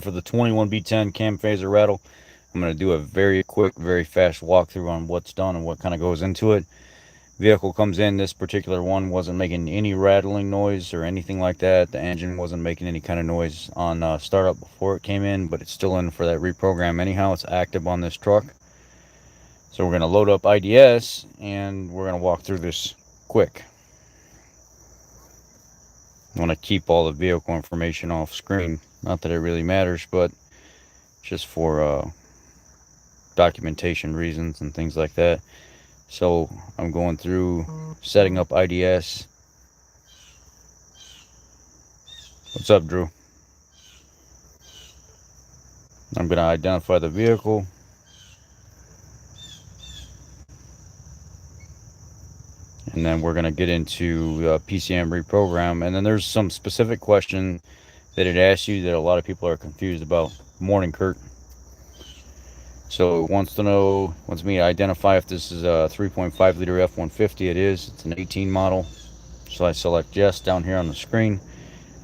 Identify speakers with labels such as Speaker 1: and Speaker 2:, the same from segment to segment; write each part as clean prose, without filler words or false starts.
Speaker 1: for the 21B10 cam phaser rattle. I'm going to do a very quick, very fast walkthrough on what's done and what kind of goes into it. Vehicle comes in. This particular one wasn't making any rattling noise or anything like that. The engine wasn't making any kind of noise on startup before it came in, but it's still in for that reprogram anyhow. It's active on this truck. So we're going to load up IDS and we're going to walk through this quick. I want to keep all the vehicle information off screen. Not that it really matters, but just for documentation reasons and things like that. So I'm going through setting up IDS. What's up, Drew? I'm going to identify the vehicle. And then we're going to get into PCM reprogram. And then there's some specific question that it asks you that a lot of people are confused about. Morning, Kurt. So it wants me to identify if this is a 3.5 liter F150. It is. It's an 18 model. So I select yes down here on the screen.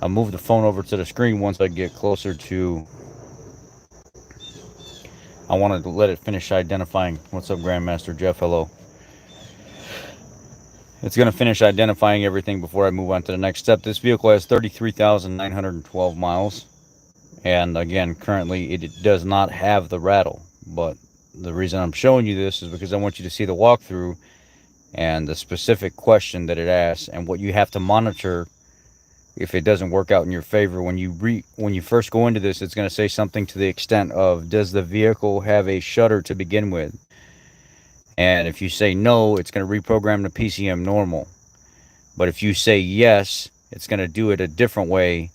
Speaker 1: I'll move the phone over to the screen once I get closer to. I wanted to let it finish identifying. What's up, Grandmaster Jeff? Hello. It's going to finish identifying everything before I move on to the next step. This vehicle has 33,912 miles. And again, currently it does not have the rattle. But the reason I'm showing you this is because I want you to see the walkthrough and the specific question that it asks and what you have to monitor if it doesn't work out in your favor. When you first go into this, it's going to say something to the extent of, does the vehicle have a shutter to begin with? And if you say no, it's going to reprogram the PCM normal. But if you say yes, it's going to do it a different way.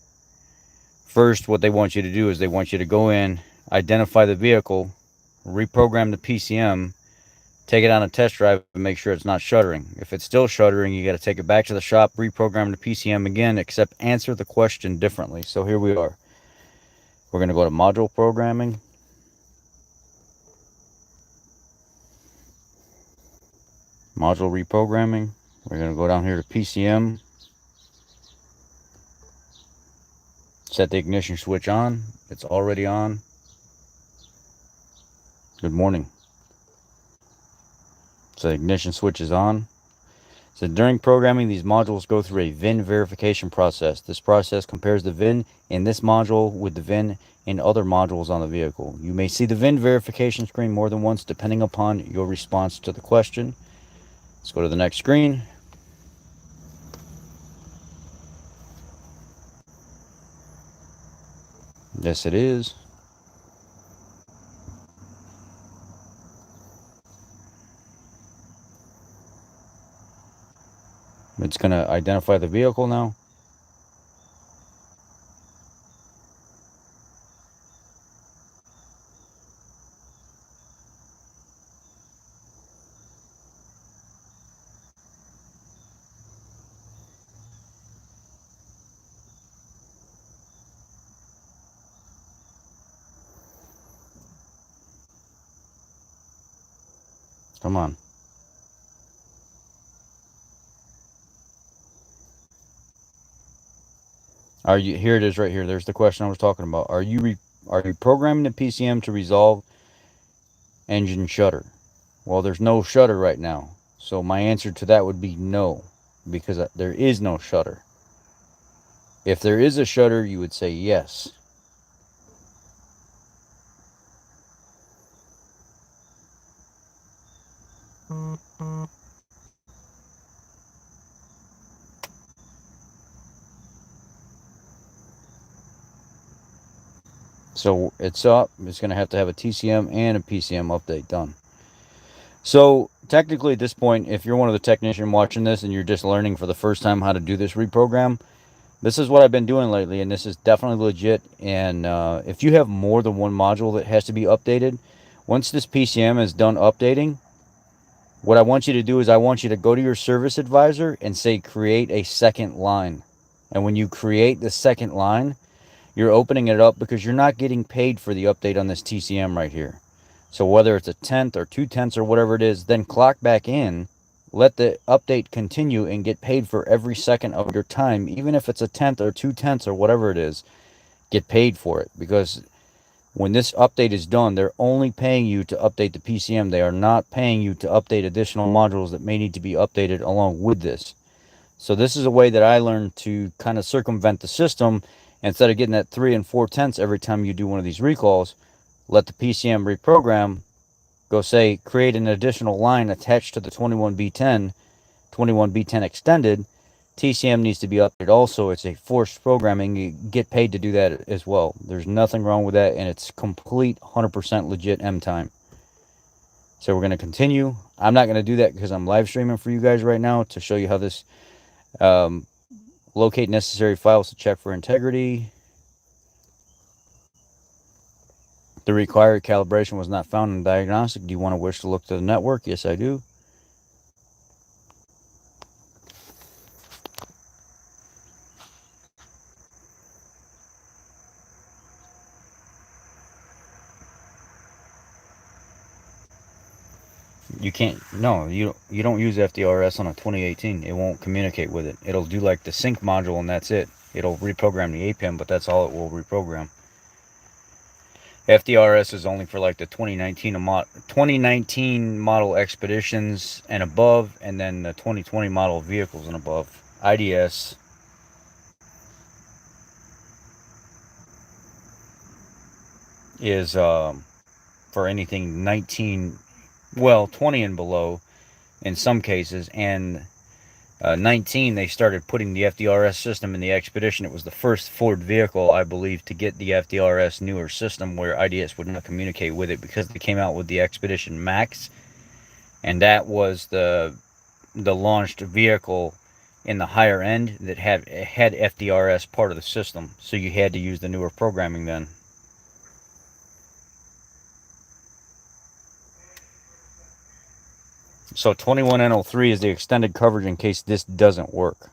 Speaker 1: First, what they want you to do is they want you to go in, identify the vehicle, reprogram the PCM, take it on a test drive and make sure it's not shuttering. If it's still shuttering, you got to take it back to the shop, reprogram the PCM again, except answer the question differently. So here we are. We're going to go to module programming. Module reprogramming. We're going to go down here to PCM. Set the ignition switch on. It's already on. Good morning. So the ignition switch is on. So during programming, these modules go through a VIN verification process. This process compares the VIN in this module with the VIN in other modules on the vehicle. You may see the VIN verification screen more than once depending upon your response to the question. Let's go to the next screen. Yes, it is. It's going to identify the vehicle now. Come on. Here it is right here. There's the question I was talking about. Are you programming the PCM to resolve engine shutter? Well, there's no shutter right now. So my answer to that would be no, because there is no shutter. If there is a shutter, you would say yes. So it's up. It's going to have a TCM and a PCM update done. So technically at this point, if you're one of the technicians watching this and you're just learning for the first time how to do this reprogram, this is what I've been doing lately, and this is definitely legit. And if you have more than one module that has to be updated, once this PCM is done updating, what I want you to do is I want you to go to your service advisor and say create a second line. And when you create the second line, you're opening it up because you're not getting paid for the update on this TCM right here. So whether it's a tenth or 2/10 or whatever it is, then clock back in, let the update continue, and get paid for every second of your time, even if it's a tenth or 2/10 or whatever it is. Get paid for it, because When this update is done, they're only paying you to update the PCM. They are not paying you to update additional modules that may need to be updated along with this. So this is a way that I learned to kind of circumvent the system. Instead of getting that 3 and 4/10 every time you do one of these recalls, let the PCM reprogram, go say, create an additional line attached to the 21B10, 21B10 extended. TCM needs to be updated also. It's a forced programming. You get paid to do that as well. There's nothing wrong with that, and it's complete 100% legit M time. So we're going to continue. I'm not going to do that because I'm live streaming for you guys right now to show you how this locate necessary files to check for integrity. The required calibration was not found in diagnostic. Do you want to wish to look to the network? Yes, I do. You can't, no, you don't use FDRS on a 2018. It won't communicate with it. It'll do like the sync module and that's it. It'll reprogram the APIM, but that's all it will reprogram. FDRS is only for like the 2019 model expeditions and above, and then the 2020 model vehicles and above. IDS is for anything 19, well, 20 and below in some cases, and 19 they started putting the FDRS system in the Expedition. It was the first Ford vehicle, I believe, to get the FDRS newer system where IDS would not communicate with it, because they came out with the Expedition Max, and that was the launched vehicle in the higher end that had FDRS part of the system, so you had to use the newer programming then. So 21N03 is the extended coverage in case this doesn't work.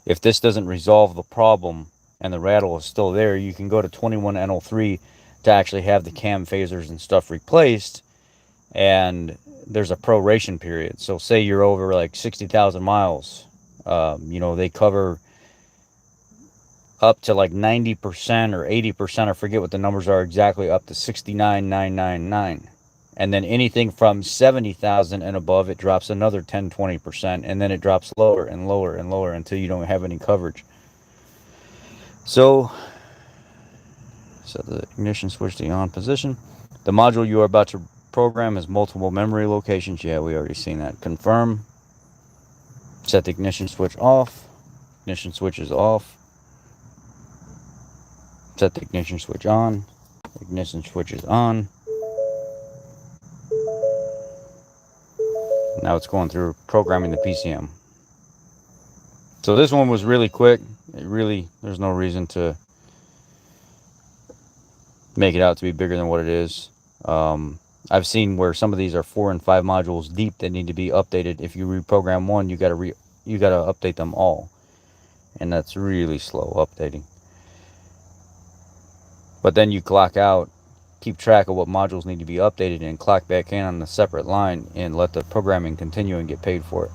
Speaker 1: If this doesn't resolve the problem and the rattle is still there, you can go to 21N03 to actually have the cam phasers and stuff replaced, and there's a proration period. So say you're over like 60,000 miles, they cover up to like 90% or 80%, I forget what the numbers are exactly, up to 69,999. And then anything from 70,000 and above, it drops another 10-20%, and then it drops lower and lower and lower until you don't have any coverage. So set the ignition switch to the on position. The module you are about to program has multiple memory locations. Yeah, we already seen that. Confirm. Set the ignition switch off. Ignition switch is off. Set the ignition switch on. Ignition switch is on. Now it's going through programming the PCM. So this one was really quick. There's no reason to make it out to be bigger than what it is. I've seen where some of these are 4 and 5 modules deep that need to be updated. If you reprogram one, you gotta update them all, and that's really slow updating. But then you clock out, keep track of what modules need to be updated, and clock back in on a separate line and let the programming continue and get paid for it.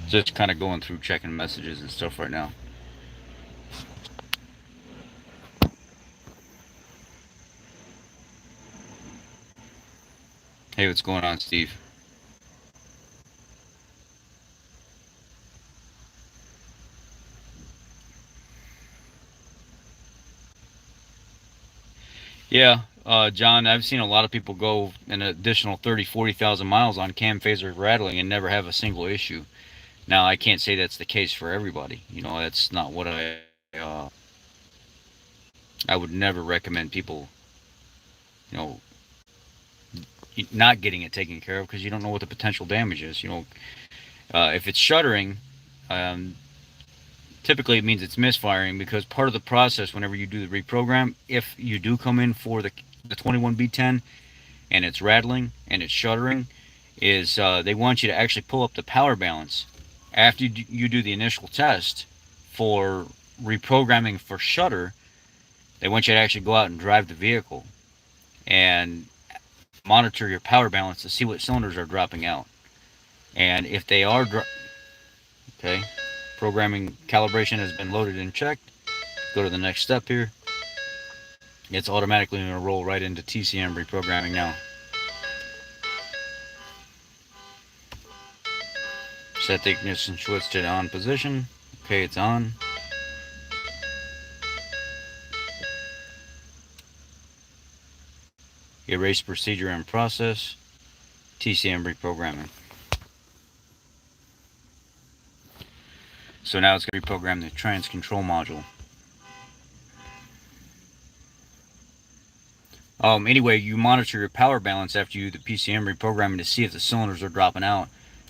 Speaker 1: Just kind of going through checking messages and stuff right now. Hey, what's going on, Steve? Yeah, John, I've seen a lot of people go an additional 30-40,000 miles on cam phasers rattling and never have a single issue. Now, I can't say that's the case for everybody. That's not what I would never recommend people, not getting it taken care of, because you don't know what the potential damage is. If it's shuddering, typically it means it's misfiring, because part of the process whenever you do the reprogram, if you do come in for the 21B10 and it's rattling and it's shuddering, is they want you to actually pull up the power balance after you do the initial test for reprogramming for shudder. They want you to actually go out and drive the vehicle and monitor your power balance to see what cylinders are dropping out. And if they are okay, Programming calibration has been loaded and checked. Go to the next step here. It's automatically going to roll right into TCM reprogramming now. Set the ignition switch to the on position. Okay, it's on. Erase procedure and process. TCM reprogramming. So now it's going to reprogram the trans control module. Anyway, you monitor your power balance after you do the PCM reprogramming to see if the cylinders are dropping out.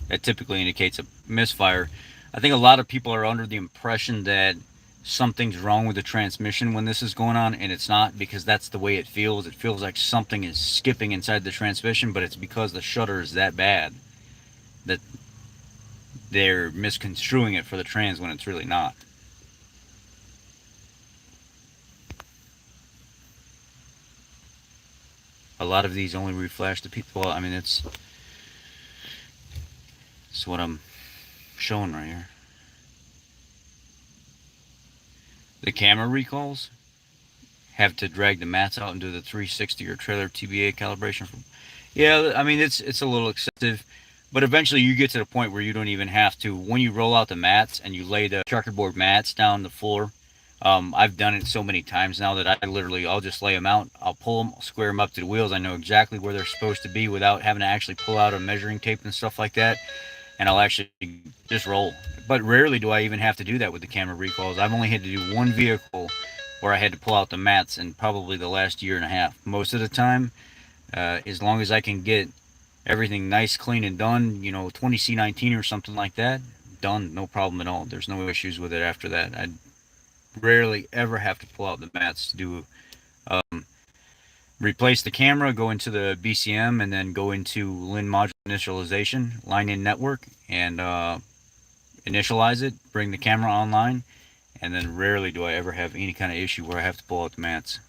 Speaker 1: That typically indicates a misfire. I think a lot of people are under the impression that something's wrong with the transmission when this is going on, and it's not, because that's the way it feels. It feels like something is skipping inside the transmission, but it's because the shutter is that bad that they're misconstruing it for the trans when it's really not. A lot of these only reflash the people. Well, I mean, it's what I'm showing right here. The camera recalls have to drag the mats out and do the 360 or trailer TBA calibration. Yeah, I mean, it's a little excessive, but eventually you get to the point where you don't even have to. When you roll out the mats and you lay the checkerboard mats down the floor, I've done it so many times now that I'll just lay them out. I'll pull them, square them up to the wheels. I know exactly where they're supposed to be without having to actually pull out a measuring tape and stuff like that. And I'll actually just roll. But rarely do I even have to do that with the camera recalls. I've only had to do one vehicle where I had to pull out the mats in probably the last year and a half. Most of the time, as long as I can get everything nice, clean, and done, 20C19 or something like that, done, no problem at all. There's no issues with it after that. I rarely ever have to pull out the mats to do replace the camera, go into the BCM, and then go into LIN module initialization, line in network, and initialize it, bring the camera online, and then rarely do I ever have any kind of issue where I have to pull out the mats.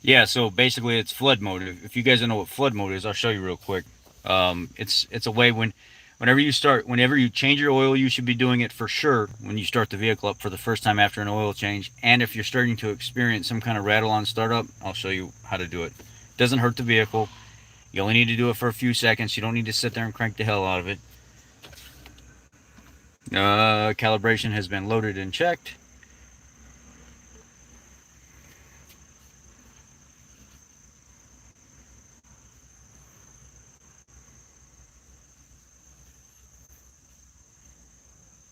Speaker 1: Yeah, so basically it's flood mode. If you guys don't know what flood mode is, I'll show you real quick. It's a way whenever you change your oil, you should be doing it for sure when you start the vehicle up for the first time after an oil change. And if you're starting to experience some kind of rattle on startup, I'll show you how to do it. It doesn't hurt the vehicle. You only need to do it for a few seconds. You don't need to sit there and crank the hell out of it. Calibration has been loaded and checked.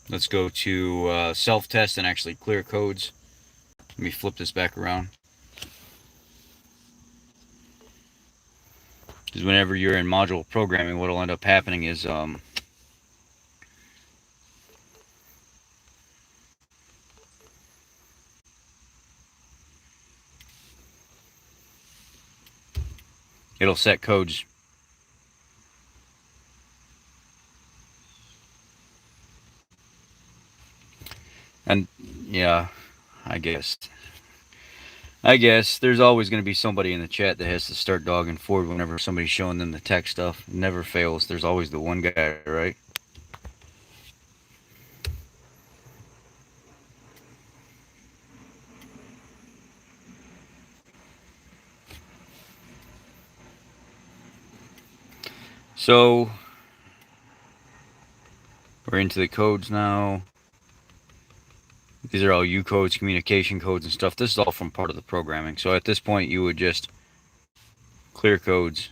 Speaker 1: Let's go to self-test and actually clear codes. Let me flip this back around. Because whenever you're in module programming, what will end up happening is it'll set codes. And yeah, I guess there's always going to be somebody in the chat that has to start dogging forward whenever somebody's showing them the tech stuff. It never fails. There's always the one guy, right? So we're into the codes now. These are all U codes, communication codes, and stuff. This is all from part of the programming. So at this point, you would just clear codes.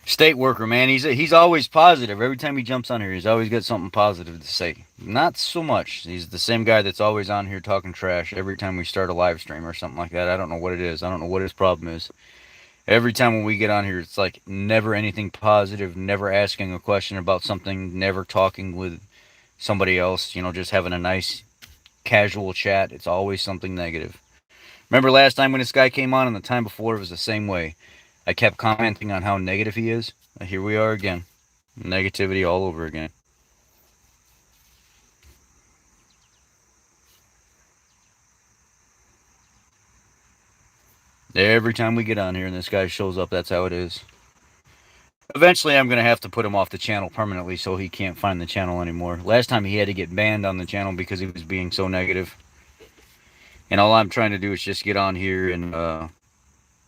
Speaker 1: State worker, man, he's always positive. Every time he jumps on here, he's always got something positive to say. Not so much. He's the same guy that's always on here talking trash every time we start a live stream or something like that. I don't know what it is. I don't know what his problem is. Every time when we get on here, it's like never anything positive, never asking a question about something, never talking with somebody else, just having a nice casual chat. It's always something negative. Remember last time when this guy came on and the time before it was the same way. I kept commenting on how negative he is. Here we are again. Negativity all over again. Every time we get on here and this guy shows up, that's how it is. Eventually, I'm going to have to put him off the channel permanently so he can't find the channel anymore. Last time he had to get banned on the channel because he was being so negative. And all I'm trying to do is just get on here and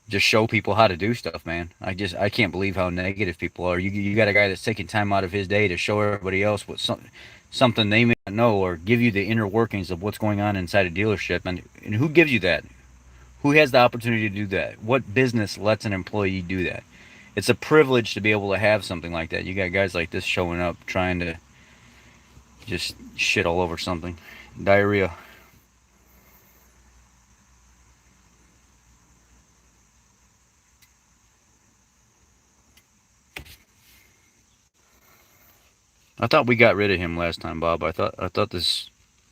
Speaker 1: just show people how to do stuff, man. I can't believe how negative people are. You got a guy that's taking time out of his day to show everybody else what something they may not know, or give you the inner workings of what's going on inside a dealership. And who gives you that? Who has the opportunity to do that? What business lets an employee do that? It's a privilege to be able to have something like that. You got guys like this showing up trying to just shit all over something. Diarrhea. I thought we got rid of him last time, Bob. I thought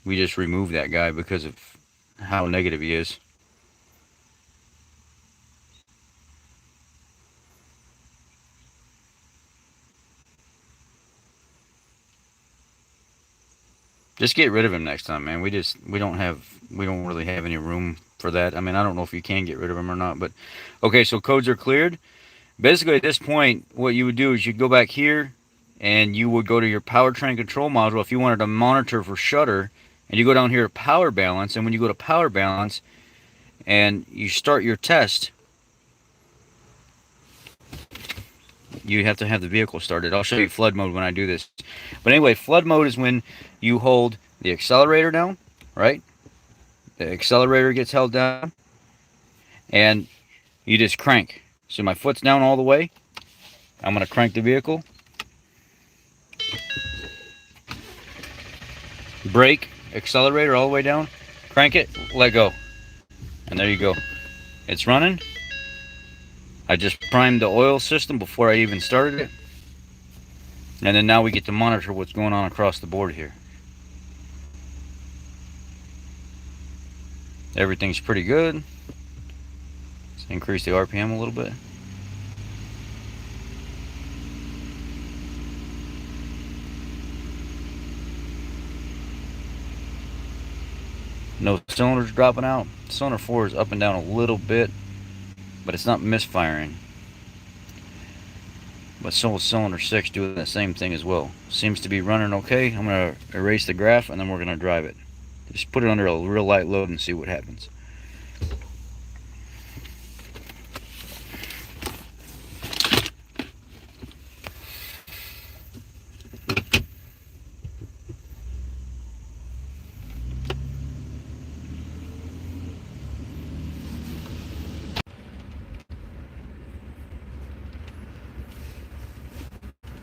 Speaker 1: we just removed that guy because of how negative he is. Just get rid of him next time, man. We don't really have any room for that. I mean, I don't know if you can get rid of him or not, but okay, so codes are cleared. Basically at this point, what you would do is you'd go back here and you would go to your powertrain control module if you wanted to monitor for shutter, and you go down here to power balance, and when you go to power balance and you start your test, you have to have the vehicle started. I'll show you flood mode when I do this. But anyway, flood mode is when you hold the accelerator down, right? The accelerator gets held down, and you just crank. So my foot's down all the way. I'm going to crank the vehicle. Brake, accelerator all the way down. Crank it, let go. And there you go. It's running. I just primed the oil system before I even started it. And then now we get to monitor what's going on across the board here. Everything's pretty good. Let's increase the RPM a little bit. No cylinders dropping out. Cylinder 4 is up and down a little bit, but it's not misfiring. But so is cylinder 6 doing the same thing as well. Seems to be running okay. I'm going to erase the graph and then we're going to drive it. Just put it under a real light load and see what happens.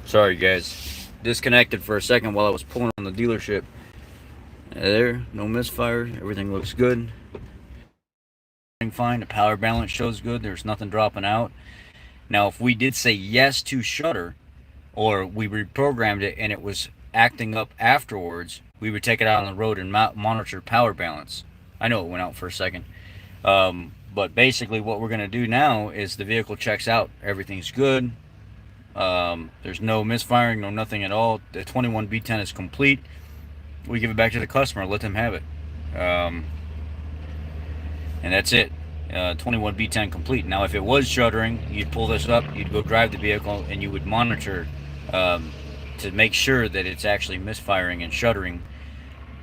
Speaker 1: Sorry guys, disconnected for a second while I was pulling on the dealership. There, no misfire, everything looks good. Fine, the power balance shows good, there's nothing dropping out. Now if we did say yes to shutter, or we reprogrammed it and it was acting up afterwards, we would take it out on the road and monitor power balance. I know it went out for a second. But basically what we're going to do now is the vehicle checks out, everything's good. There's no misfiring, no nothing at all. The 21B10 is complete. We give it back to the customer, let them have it. And that's it. 21B10 complete. Now if it was shuttering, you'd pull this up, you'd go drive the vehicle, and you would monitor to make sure that it's actually misfiring and shuttering.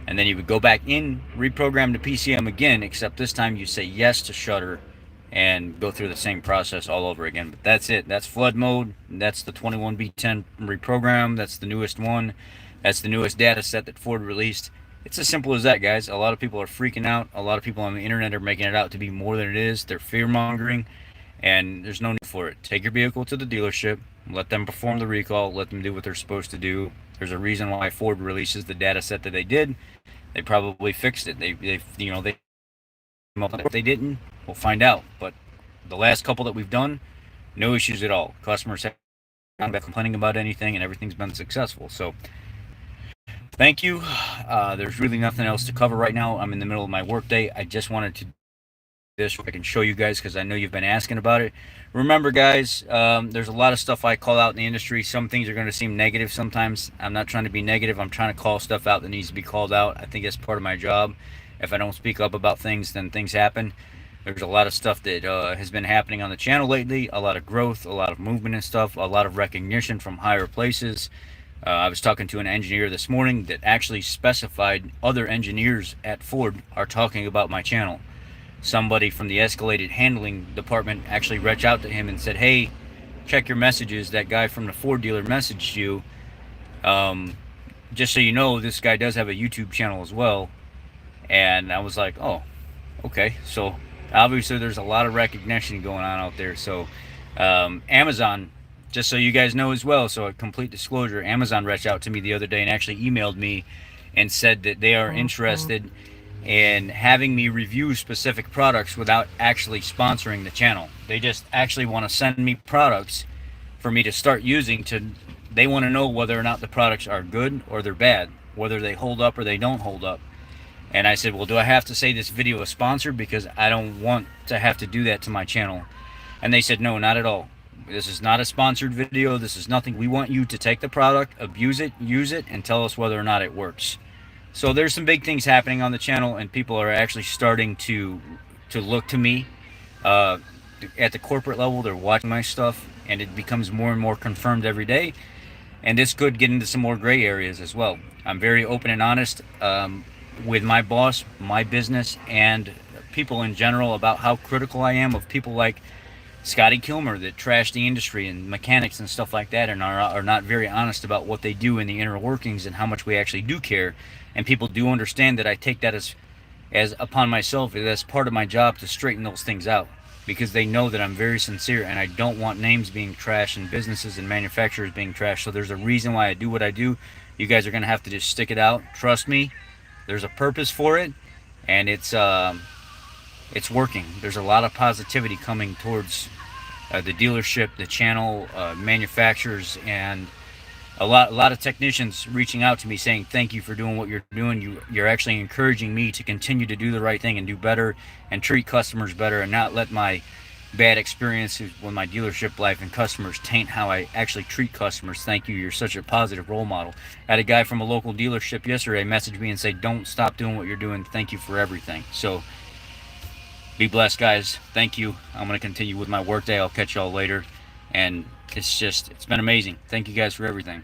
Speaker 1: And then you would go back in, reprogram the PCM again, except this time you say yes to shutter and go through the same process all over again. But that's it. That's flood mode. That's the 21B10 reprogram. That's the newest one. That's the newest data set that Ford released. It's as simple as that, guys. A lot of people are freaking out. A lot of people on the internet are making it out to be more than it is. They're fear-mongering, and there's no need for it. Take your vehicle to the dealership, let them perform the recall, let them do what they're supposed to do. There's a reason why Ford releases the data set that they did. They probably fixed it. If they didn't, we'll find out. But the last couple that we've done, no issues at all. Customers haven't been complaining about anything, and everything's been successful. So thank you. There's really nothing else to cover right now. I'm in the middle of my workday. I just wanted to this so I can show you guys, because I know you've been asking about it. Remember, guys, there's a lot of stuff I call out in the industry. Some things are going to seem negative sometimes. I'm not trying to be negative. I'm trying to call stuff out that needs to be called out. I think that's part of my job. If I don't speak up about things, then things happen. There's a lot of stuff that has been happening on the channel lately. A lot of growth, a lot of movement and stuff, a lot of recognition from higher places. I was talking to an engineer this morning that actually specified other engineers at Ford are talking about my channel. Somebody from the escalated handling department actually reached out to him and said, hey, check your messages. That guy from the Ford dealer messaged you. Just so you know, this guy does have a YouTube channel as well. And I was like, oh, okay. So obviously there's a lot of recognition going on out there. So Amazon, just so you guys know as well, so a complete disclosure, Amazon reached out to me the other day and actually emailed me and said that they are interested in having me review specific products without actually sponsoring the channel. They just actually want to send me products for me to start using. They want to know whether or not the products are good or they're bad, whether they hold up or they don't hold up. And I said, well, do I have to say this video is sponsored? Because I don't want to have to do that to my channel. And they said, no, not at all. This is not a sponsored video. This is nothing. We want you to take the product, abuse it, use it, and tell us whether or not it works. So there's some big things happening on the channel, and people are actually starting to look to me at the corporate level. They're watching my stuff, and it becomes more and more confirmed every day. And this could get into some more gray areas as well. I'm very open and honest with my boss, my business, and people in general about how critical I am of people like Scotty Kilmer that trash the industry and mechanics and stuff like that, and are not very honest about what they do in the inner workings and how much we actually do care. And people do understand that I take that as upon myself, as part of my job to straighten those things out, because they know that I'm very sincere and I don't want names being trashed and businesses and manufacturers being trashed. So there's a reason why I do what I do. You guys are going to have to just stick it out. Trust me, there's a purpose for it, and it's working. There's a lot of positivity coming towards the dealership, the channel, manufacturers, and a lot of technicians reaching out to me saying thank you for doing what you're doing. You're actually encouraging me to continue to do the right thing and do better and treat customers better, and not let my bad experiences with my dealership life and customers taint how I actually treat customers. Thank you. You're such a positive role model. I had a guy from a local dealership yesterday message me and say, don't stop doing what you're doing. Thank you for everything. So be blessed, guys. Thank you. I'm going to continue with my work day. I'll catch y'all later. And it's been amazing. Thank you guys for everything.